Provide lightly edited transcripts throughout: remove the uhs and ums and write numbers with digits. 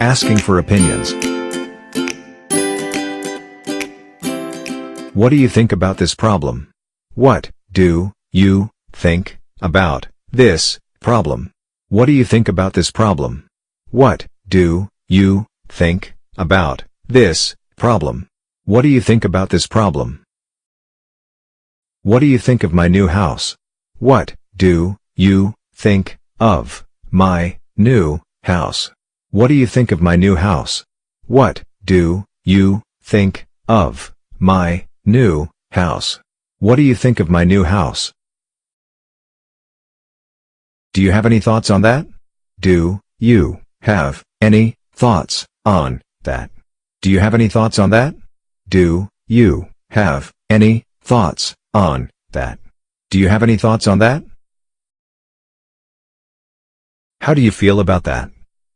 Asking for opinions. What do you think about this problem? What do you think about this problem? What do you think about this problem? What do you think about this problem? What do you think about this problem? What do you think of my new house? What do you think of my new house? What do you think of my new house? What do you think of my new house? What do you think of my new house? Do you have any thoughts on that? Do you have any thoughts on that? Do you have any thoughts on that? Do you have any thoughts on that? Do you have any thoughts on that? How do you feel about that?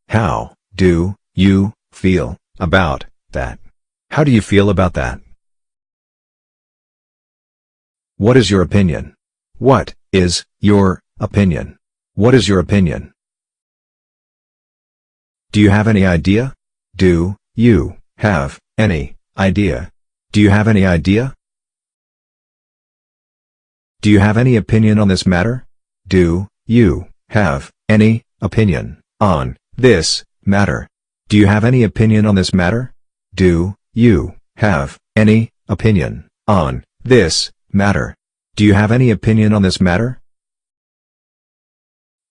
How do you feel about that? How do you feel about that? What is your opinion? What is your opinion? What is your opinion? Do you have any idea? Do you have any idea? Do you have any idea? Do you have any opinion on this matter? Do you have any opinion on this matter? Do you have any opinion on this matter? Do you have any opinion on this matter? Do you have any opinion on this matter?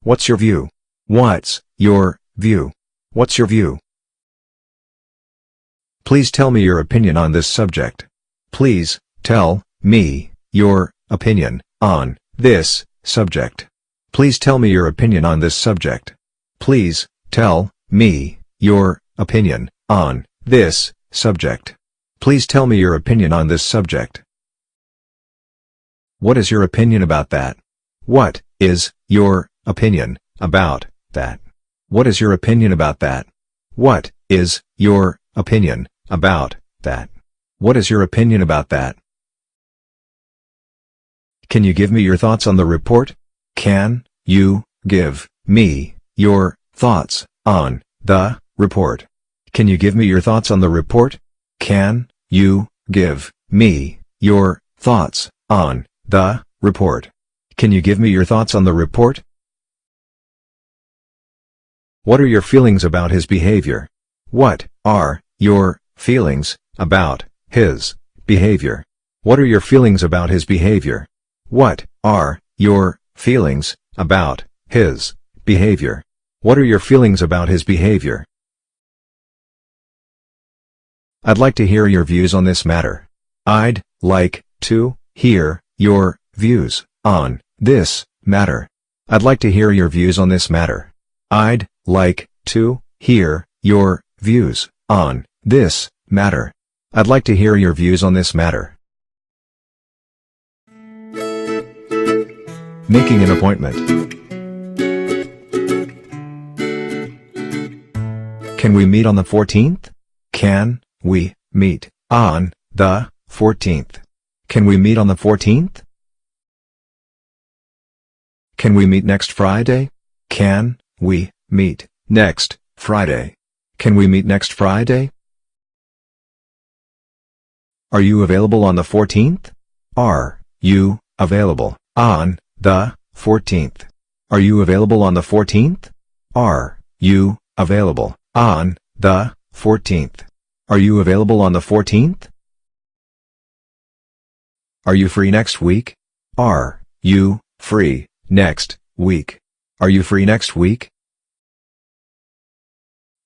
What's your view? What's your view? What's your view? Please tell me your opinion on this subject. Please tell me your opinion on this subject. Please tell me your opinion on this subject. Please tell me your opinion on this subject. Please tell me your opinion on this subject. What is your opinion about that? What is your opinion about that? What is your opinion about that? What is your opinion about that? What is your opinion about that? Can you give me your thoughts on the report? Can you give me your thoughts on the report? Can you give me your thoughts on the report? Can you give me your thoughts on the report? Can you give me your thoughts on the report? What are your feelings about his behavior? What are your feelings about his behavior? What are your feelings about his behavior? What are your feelings about his behavior? What are your feelings about his behavior? I'd like to hear your views on this matter. I'd like to hear your views on this matter. I'd like to hear your views on this matter. I'd like to hear your views on this matter. I'd like to hear your views on this matter. Making an appointment. Can we meet on the 14th? Can we meet on the 14th? Can we meet on the 14th? Can we meet next Friday? Can we meet next Friday? Can we meet next Friday? Are you available on the 14th? Are you available on the 14th? Are you available on the 14th? Are you available on the 14th? Are you available on the 14th? Are you free next week? Are you free next week? Are you free next week?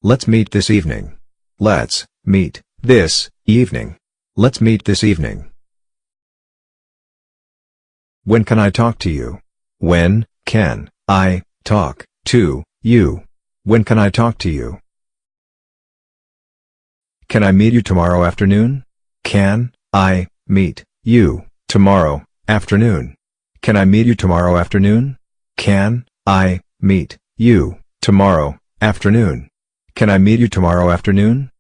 Let's meet this evening. Let's meet this evening. Let's meet this evening. When can I talk to you? When can I talk to you? When can I talk to you? Can I meet you tomorrow afternoon? Can I meet you tomorrow afternoon? Can I meet you tomorrow afternoon? Can I meet you tomorrow afternoon? Can I meet you tomorrow afternoon?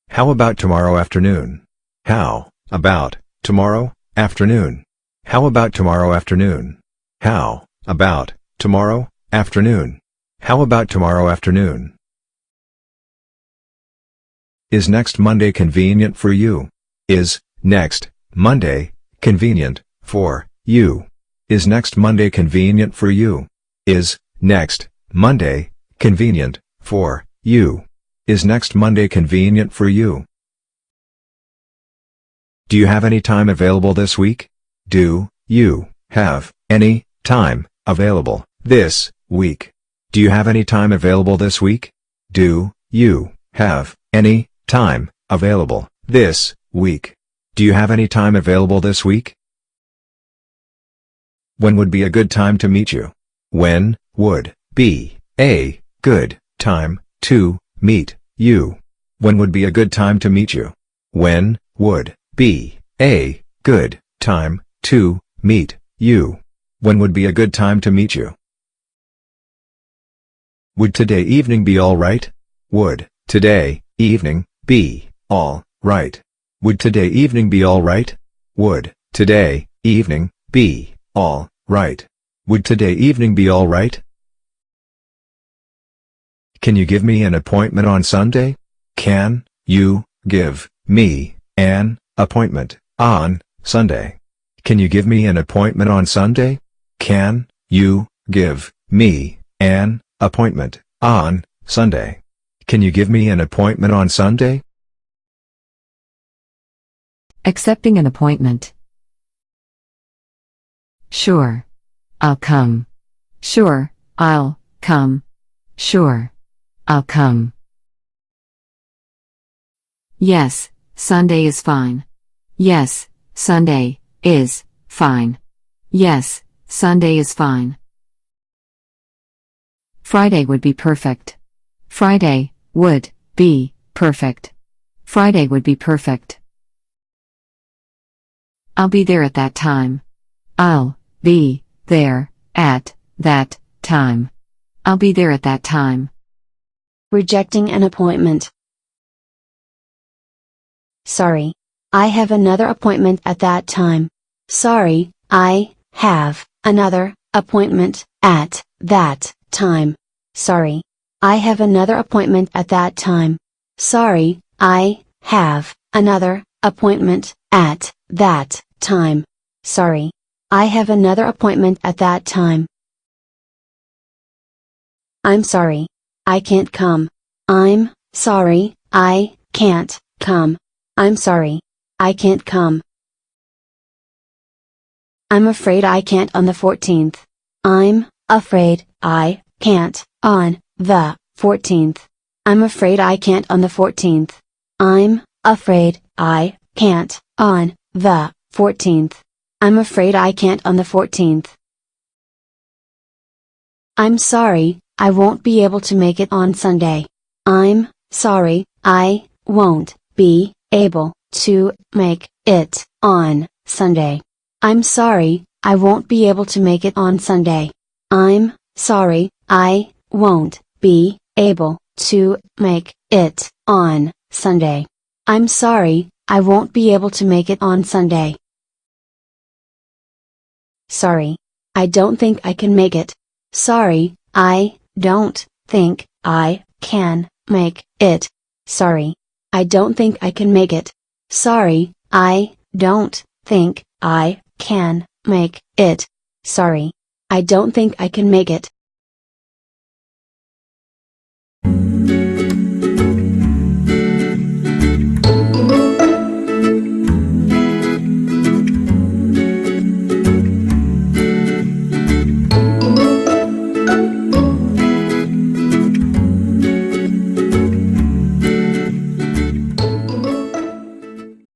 How about tomorrow afternoon? How about tomorrow afternoon? How about tomorrow afternoon? How about tomorrow afternoon? How about tomorrow afternoon? Is next Monday convenient for you? Is next Monday convenient for you? Is next Monday convenient for you? Is next Monday convenient for you? Is next Monday convenient for you? Do you have any time available this week? Do you have any time available this week? Do you have any time available this week? Do you have any time available this week? Do you have any time available this week? When would be a good time to meet you? When would be a good time to meet you? When would be a good time to meet you? When would be a good time to meet you? When would be a good time to meet you? Would today evening be all right? Would today evening be all right? Would today evening be all right? Would today evening be all right? Would today evening be all right? Can you give me an appointment on Sunday? Can you give me an appointment on Sunday? Can you give me an appointment on Sunday? Can you give me an appointment on Sunday? Can you give me an appointment on Sunday? Accepting an appointment. Sure. I'll come. Sure, I'll come. Sure, I'll come. Yes, Sunday is fine. Yes, Sunday is fine. Yes, Sunday is fine. Friday would be perfect. Friday would be perfect. Friday would be perfect. I'll be there at that time. I'll be there at that time. I'll be there at that time. Rejecting an appointment. Sorry. I have another appointment at that time. Sorry, I have another appointment at that time. Sorry. I have another appointment at that time. Sorry, I have another appointment at that time. Sorry. I have another appointment at that time. I'm sorry. I can't come. I'm sorry, I can't come. I'm sorry. I can't come. I'm afraid I can't on the 14th. I'm afraid I can't on the 14th. I'm afraid I can't on the 14th. I'm afraid I can't on the 14th. I'm afraid I can't on the 14th. I'm sorry, I won't be able to make it on Sunday. I'm sorry, I won't be able to make it on Sunday. I'm sorry, I won't be able to make it on Sunday. I'm sorry, I won't be able to make it on Sunday. I'm sorry, I won't be able to make it on Sunday. Sorry. I don't think I can make it. Sorry, I don't think I can make it. Sorry. I don't think I can make it. Sorry, I don't think I can make it. Sorry. I don't think I can make it.